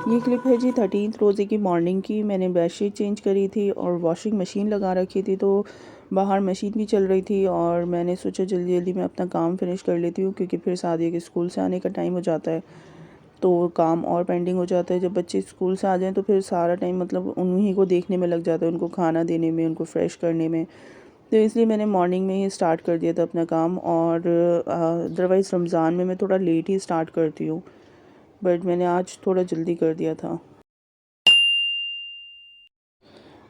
ये क्लिप है जी 13th रोज़े की मॉर्निंग की। मैंने बेडशीट चेंज करी थी और वॉशिंग मशीन लगा रखी थी, तो बाहर मशीन भी चल रही थी और मैंने सोचा जल्दी जल्दी मैं अपना काम फिनिश कर लेती हूँ, क्योंकि फिर सादिया के स्कूल से आने का टाइम हो जाता है तो काम और पेंडिंग हो जाता है। जब बच्चे स्कूल से आ जाएँ तो फिर सारा टाइम मतलब उन्हीं को देखने में लग जाता है, उनको खाना देने में, उनको फ्रेश करने में। तो इसलिए मैंने मॉर्निंग में ही स्टार्ट कर दिया था अपना काम। और अदरवाइज़ रमज़ान में मैं थोड़ा लेट ही स्टार्ट करती हूँ, बट मैंने आज थोड़ा जल्दी कर दिया था।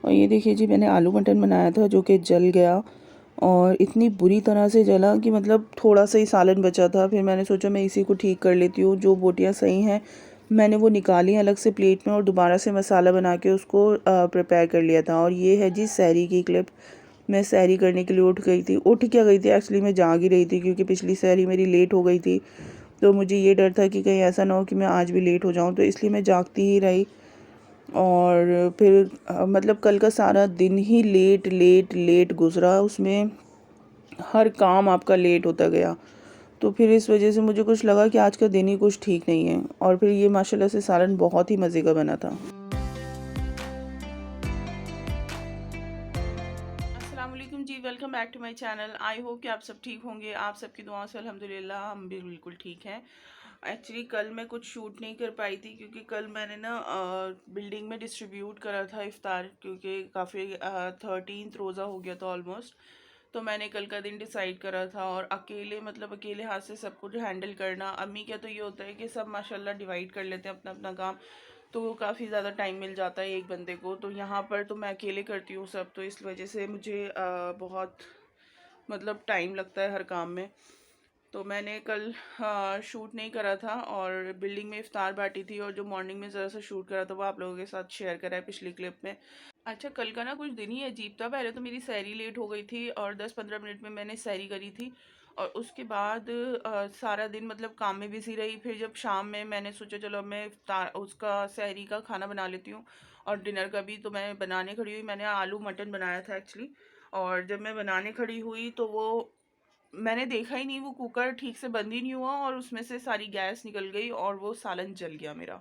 और ये देखिए जी, मैंने आलू मटन बनाया था जो कि जल गया, और इतनी बुरी तरह से जला कि मतलब थोड़ा सा ही सालन बचा था। फिर मैंने सोचा मैं इसी को ठीक कर लेती हूँ। जो बोटियाँ सही हैं मैंने वो निकाली अलग से प्लेट में और दोबारा से मसाला बना के उसको प्रिपेयर कर लिया था। और ये है जी सहरी की क्लिप। मैं सहरी करने के लिए उठ गई थी। उठ क्या गई थी, एक्चुअली मैं जाग ही रही थी, क्योंकि पिछली सहरी मेरी लेट हो गई थी। तो मुझे ये डर था कि कहीं ऐसा ना हो कि मैं आज भी लेट हो जाऊँ, तो इसलिए मैं जागती ही रही। और फिर मतलब कल का सारा दिन ही लेट लेट लेट गुजरा, उसमें हर काम आपका लेट होता गया। तो फिर इस वजह से मुझे कुछ लगा कि आज का दिन ही कुछ ठीक नहीं है। और फिर ये माशाल्लाह से सालन बहुत ही मज़े का बना था। अस्सलाम वालेकुम जी, welcome back to my channel. I hope कि आप सब ठीक होंगे। आप सबकी दुआओं से अल्हम्दुलिल्लाह हम भी बिल्कुल ठीक हैं। एक्चुअली कल मैं कुछ शूट नहीं कर पाई थी, क्योंकि कल मैंने ना बिल्डिंग में डिस्ट्रीब्यूट करा था इफ्तार, क्योंकि काफ़ी 13th रोज़ा हो गया था ऑलमोस्ट। तो मैंने कल का दिन डिसाइड करा था, और अकेले मतलब अकेले हाथ से सब कुछ हैंडल करना। अम्मी क्या तो ये होता है कि सब माशाल्लाह डिवाइड कर लेते हैं अपना अपना काम, तो काफ़ी ज़्यादा टाइम मिल जाता है एक बंदे को। तो यहाँ पर तो मैं अकेले करती हूँ सब, तो इस वजह से मुझे बहुत मतलब टाइम लगता है हर काम में। तो मैंने कल शूट नहीं करा था, और बिल्डिंग में इफ्तार बांटी थी, और जो मॉर्निंग में ज़रा सा शूट करा था वो आप लोगों के साथ शेयर करा है पिछली क्लिप में। अच्छा, कल का ना कुछ दिन ही अजीब था। पहले तो मेरी सैरी लेट हो गई थी, और 10-15 मिनट में मैंने सैरी करी थी, और उसके बाद सारा दिन मतलब काम में बिजी रही। फिर जब शाम में मैंने सोचा चलो अब मैं उसका सैरी का खाना बना लेती हूँ, और डिनर का भी। तो मैं बनाने खड़ी हुई, मैंने आलू मटन बनाया था एक्चुअली। और जब मैं बनाने खड़ी हुई तो वो मैंने देखा ही नहीं, वो कुकर ठीक से बंद ही नहीं हुआ, और उसमें से सारी गैस निकल गई और वो सालन जल गया मेरा।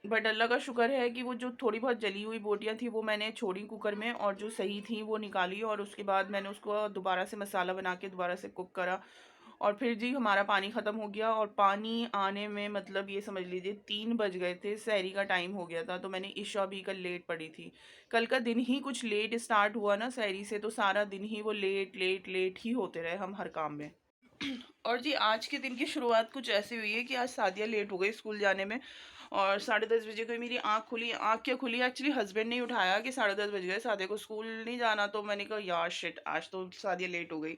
बट अल्लाह का शुक्र है कि वो जो थोड़ी बहुत जली हुई बोटियाँ थी वो मैंने छोड़ी कुकर में, और जो सही थी वो निकाली, और उसके बाद मैंने उसको दोबारा से मसाला बना के दोबारा से कुक करा। और फिर जी हमारा पानी ख़त्म हो गया, और पानी आने में मतलब ये समझ लीजिए 3 बज गए थे, सहरी का टाइम हो गया था। तो मैंने इशा भी कल लेट पड़ी थी। कल का दिन ही कुछ लेट स्टार्ट हुआ ना सहरी से, तो सारा दिन ही वो लेट लेट लेट ही होते रहे हम हर काम में। और जी आज के दिन की शुरुआत कुछ ऐसी हुई है कि आज सादिया लेट हो गई स्कूल जाने में, और 10:30 बजे को मेरी आँख खुली। आँख क्या खुली, एक्चुअली हस्बैंड ने उठाया कि 10:30 बज गए, सादिया को स्कूल नहीं जाना। तो मैंने कहा यार शिट, आज तो सादिया लेट हो गई।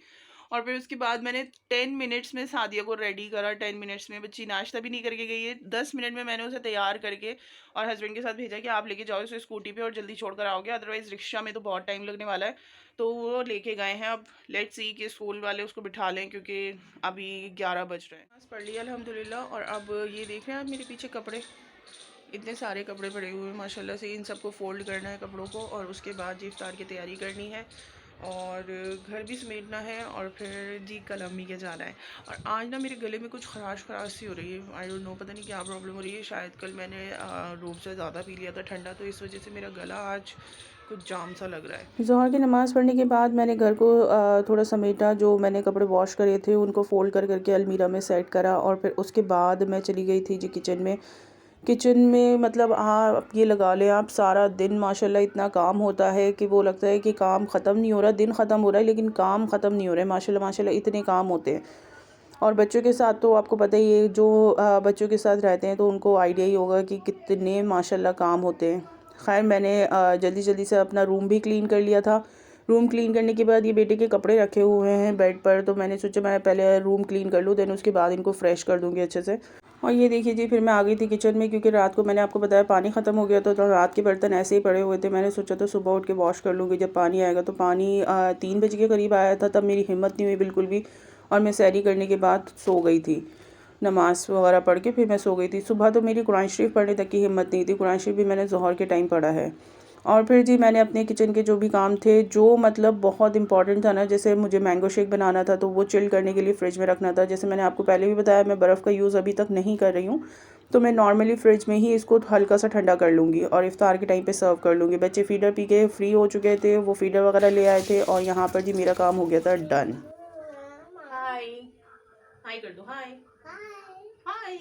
और फिर उसके बाद मैंने 10 मिनट्स में सादिया को रेडी करा। 10 मिनट्स में बच्ची नाश्ता भी नहीं करके गई है। 10 मिनट में मैंने उसे तैयार करके और हस्बैंड के साथ भेजा कि आप लेके जाओ इसे स्कूटी पे और जल्दी छोड़ कर आओगे, अदरवाइज़ रिक्शा में तो बहुत टाइम लगने वाला है। तो वो लेके गए हैं। अब लेट्स सी कि स्कूल वाले उसको बिठा लें, क्योंकि अभी 11 बज रहे हैं। बस पढ़ लिया अल्हम्दुलिल्लाह। और अब ये देख रहे हैं आप मेरे पीछे कपड़े, इतने सारे कपड़े पड़े हुए हैं माशाल्लाह से। इन सबको फ़ोल्ड करना है कपड़ों को, और उसके बाद जी इफ्तार की तैयारी करनी है, और घर भी समेटना है, और फिर जी कल अम्मी के जाना है। और आज ना मेरे गले में कुछ खराश खराश सी हो रही है, आई डोंट नो, पता नहीं क्या प्रॉब्लम हो रही है। शायद कल मैंने रूम से ज़्यादा पी लिया था ठंडा, तो इस वजह से मेरा गला आज कुछ जाम सा लग रहा है। ज़ोहर की नमाज़ पढ़ने के बाद मैंने घर को थोड़ा समेटा। जो मैंने कपड़े वॉश करे थे उनको फ़ोल्ड कर करके अलमीरा में सेट करा, और फिर उसके बाद मैं चली गई थी जी किचन में। किचन में मतलब आप ये लगा लें, आप सारा दिन माशाल्लाह इतना काम होता है कि वो लगता है कि काम ख़त्म नहीं हो रहा। दिन ख़त्म हो रहा है लेकिन काम ख़त्म नहीं हो रहा है। माशाल्लाह माशाल्लाह इतने काम होते हैं। और बच्चों के साथ तो आपको पता ही है, जो बच्चों के साथ रहते हैं तो उनको आइडिया ही होगा कि कितने माशाल्लाह काम होते हैं। खैर मैंने जल्दी जल्दी से अपना रूम भी क्लीन कर लिया था। रूम क्लीन करने के बाद ये बेटे के कपड़े रखे हुए हैं बेड पर, तो मैंने सोचा मैं पहले रूम क्लीन कर लूँ, देन उसके बाद इनको फ्रेश कर दूँगी अच्छे से। और ये देखिए जी, फिर मैं आ गई थी किचन में, क्योंकि रात को मैंने आपको बताया पानी ख़त्म हो गया था, तो रात के बर्तन ऐसे ही पड़े हुए थे। मैंने सोचा तो सुबह उठ के वॉश कर लूँगी जब पानी आएगा। तो पानी 3 बजे के करीब आया था, तब मेरी हिम्मत नहीं हुई बिल्कुल भी, और मैं सैरी करने के बाद सो गई थी। नमाज़ वगैरह पढ़ के फिर मैं सो गई थी। सुबह तो मेरी कुरान शरीफ पढ़ने तक की हिम्मत नहीं थी। कुरान शरीफ भी मैंने ज़ोहर के टाइम पढ़ा है। और फिर जी मैंने अपने किचन के जो भी काम थे, जो मतलब बहुत इंपॉर्टेंट था ना, जैसे मुझे मैंगो शेक बनाना था तो वो चिल करने के लिए फ़्रिज में रखना था। जैसे मैंने आपको पहले भी बताया, मैं बर्फ़ का यूज़ अभी तक नहीं कर रही हूँ, तो मैं नॉर्मली फ्रिज में ही इसको हल्का सा ठंडा कर लूँगी और इफ्तार के टाइम पे सर्व कर लूँगी। बच्चे फीडर पी के फ्री हो चुके थे, वो फीडर वगैरह ले आए थे और यहाँ पर जी मेरा काम हो गया था डन। हाय हाय कर दो, हाय हाय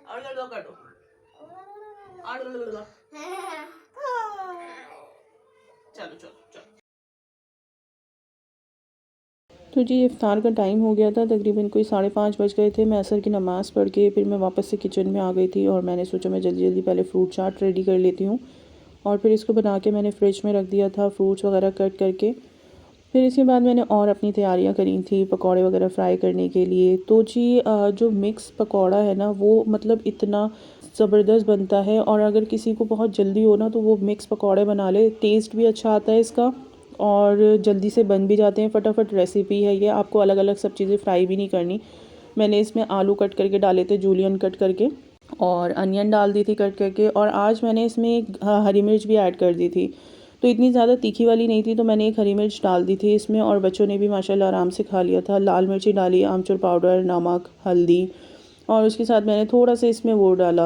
और कर दो और चलो चलो चलो। तो जी इफ्तार का टाइम हो गया था, तकरीबन कोई 5:30 बज गए थे। मैं असर की नमाज़ पढ़ के फिर मैं वापस से किचन में आ गई थी और मैंने सोचा मैं जल्दी जल्दी पहले फ्रूट चाट रेडी कर लेती हूँ और फिर इसको बना के मैंने फ्रिज में रख दिया था, फ्रूट्स वगैरह कट करके। फिर इसके बाद मैंने और अपनी तैयारियां करी थी पकौड़े वगैरह फ्राई करने के लिए। तो जी जो मिक्स पकौड़ा है ना वो मतलब इतना ज़बरदस्त बनता है, और अगर किसी को बहुत जल्दी हो ना तो वो मिक्स पकौड़े बना ले, टेस्ट भी अच्छा आता है इसका और जल्दी से बन भी जाते हैं। फटाफट रेसिपी है ये, आपको अलग अलग सब चीज़ें फ्राई भी नहीं करनी। मैंने इसमें आलू कट करके डाले थे, जूलियन कट करके, और अनियन डाल दी थी कट करके, और आज मैंने इसमें एक हरी मिर्च भी ऐड कर दी थी। तो इतनी ज़्यादा तीखी वाली नहीं थी तो मैंने एक हरी मिर्च डाल दी थी इसमें, और बच्चों ने भी माशाल्लाह आराम से खा लिया था। लाल मिर्ची डाली, आमचूर पाउडर, नमक, हल्दी, और उसके साथ मैंने थोड़ा सा इसमें वो डाला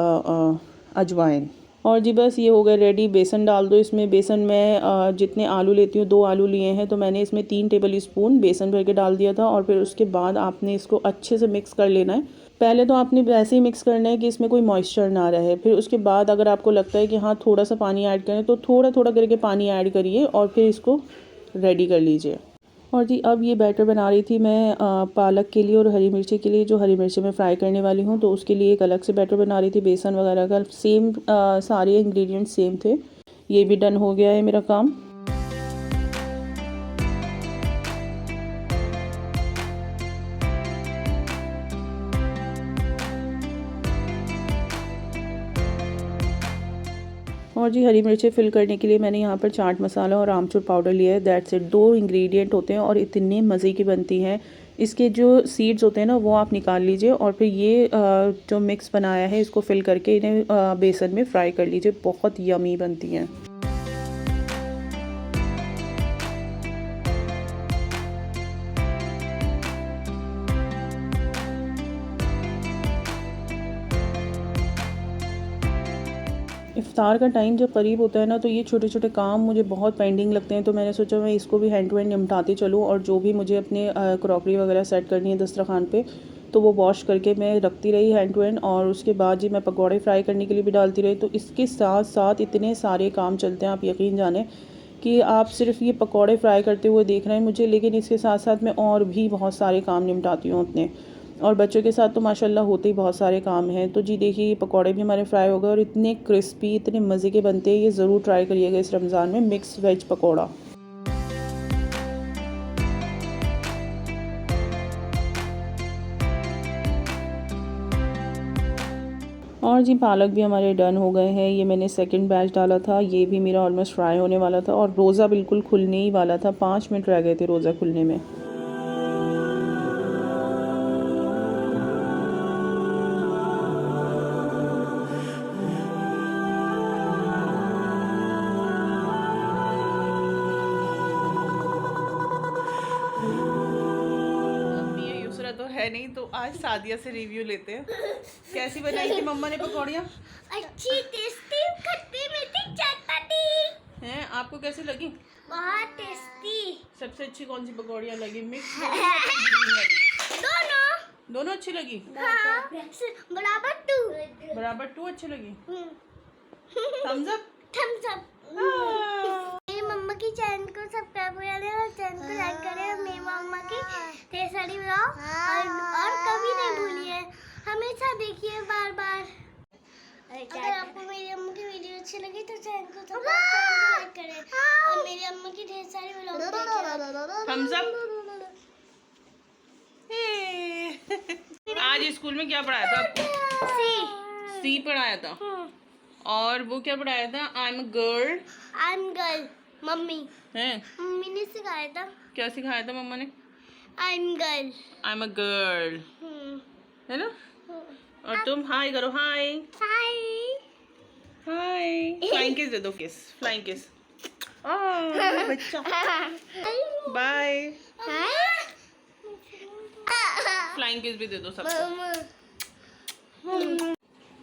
अजवाइन। और जी बस ये हो गया रेडी। बेसन डाल दो इसमें। बेसन में जितने आलू लेती हूँ, 2 आलू लिए हैं तो मैंने इसमें 3 टेबल स्पून बेसन भर के डाल दिया था, और फिर उसके बाद आपने इसको अच्छे से मिक्स कर लेना है। पहले तो आपने वैसे ही मिक्स करना है कि इसमें कोई मॉइस्चर ना रहे। फिर उसके बाद अगर आपको लगता है कि हाँ थोड़ा सा पानी ऐड करें तो थोड़ा थोड़ा करके पानी ऐड करिए और फिर इसको रेडी कर लीजिए। और जी अब ये बैटर बना रही थी मैं पालक के लिए और हरी मिर्ची के लिए। जो हरी मिर्ची मैं फ्राई करने वाली हूँ तो उसके लिए एक अलग से बैटर बना रही थी। बेसन वगैरह का सेम, सारे इंग्रेडिएंट्स सेम थे। ये भी डन हो गया है मेरा काम। और जी हरी मिर्चें फिल करने के लिए मैंने यहाँ पर चाट मसाला और आमचूर पाउडर लिया है। That's it. 2 इंग्रेडिएंट होते हैं और इतनी मज़े की बनती हैं। इसके जो सीड्स होते हैं ना वो आप निकाल लीजिए, और फिर ये जो मिक्स बनाया है इसको फिल करके इन्हें बेसन में फ्राई कर लीजिए। बहुत यमी बनती हैं। इफ्तार का टाइम जब करीब होता है ना तो ये छोटे छोटे काम मुझे बहुत पेंडिंग लगते हैं, तो मैंने सोचा मैं इसको भी हैंड टू हैंड निपटाती चलूँ, और जो भी मुझे अपने क्रॉकरी वगैरह सेट करनी है दस्तरखान पे तो वो वॉश करके मैं रखती रही हैंड टू हैंड। और उसके बाद जी मैं पकौड़े फ्राई करने के लिए भी डालती रही। तो इसके साथ साथ इतने सारे काम चलते हैं, आप यकीन जाने कि आप सिर्फ ये पकौड़े फ्राई करते हुए देख रहे हैं मुझे, लेकिन इसके साथ साथ मैं और भी बहुत सारे काम निपटाती हूँ अपने। और बच्चों के साथ तो माशाल्लाह होते ही बहुत सारे काम हैं। तो जी देखिए ये पकौड़े भी हमारे फ्राई हो गए और इतने क्रिस्पी, इतने मज़े के बनते हैं। ये ज़रूर ट्राई करिएगा इस रमज़ान में मिक्स वेज पकौड़ा। और जी पालक भी हमारे डन हो गए हैं। ये मैंने सेकंड बैच डाला था, ये भी मेरा ऑलमोस्ट फ्राई होने वाला था और रोज़ा बिल्कुल खुलने ही वाला था। 5 मिनट रह गए थे रोज़ा खुलने में। तो है नहीं, तो आज सादिया से रिव्यू लेते हैं। कैसी बनाई थी मम्मा ने पकौड़ियाँ? अच्छी, टेस्टी, खट्टी मीठी चटपटी। हैं, आपको कैसी लगी? बहुत टेस्टी। सबसे अच्छी कौन सी पकौड़ियाँ लगी? मिक्स दोनों दोनों अच्छी लगी? हाँ, बराबर 2 बराबर 2 अच्छी लगी। Thumbs up. Thumbs up. मेरी मम्मा की चैनल को सब्सक्राइब करें और चैनल को लाइक करें और मेरी मम्मा की ढेर सारी ब्लॉग और कभी नहीं भूलिए, हमेशा देखिए बार बार। अगर आपको मेरी अम्मा की वीडियो अच्छी लगी तो चैनल को सब्सक्राइब करें और मेरी अम्मा की ढेर सारी ब्लॉग देखें। Thums up. आज स्कूल में क्या पढ़ाया था आपको? सी पढ़ाया था। और वो क्या पढ़ाया था? I am girl. I am girl. Mummy हैं? मम्मी ने सिखाया था। क्या सिखाया था मम्मा ने? I am girl. I am a girl, है ना? और तुम हाय करो। हाय हाय हाय। फ्लाइंग किस दे दो। किस, फ्लाइंग किस। बच्चा बाय। फ्लाइंग किस भी दे दो सबको।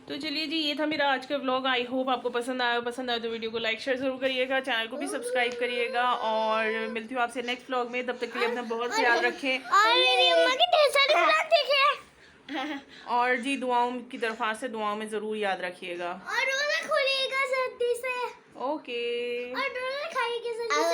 तो चलिए जी, ये था मेरा आज का व्लॉग। आई होप आपको पसंद आया तो वीडियो को लाइक शेयर जरूर करिएगा, चैनल को भी सब्सक्राइब करिएगा और मिलती हूँ आपसे नेक्स्ट व्लॉग में। तब तक के लिए अपना बहुत ख्याल रखें और मेरी अम्मा की ढेर सारी प्लांट देखे। और जी दुआओं की दरख्वास्त है, दुआओं में ज़रूर याद रखिएगा। और रोजा खोलिएगा सर्दी से। ओके। और रोजा खाइएगा सर्दी से।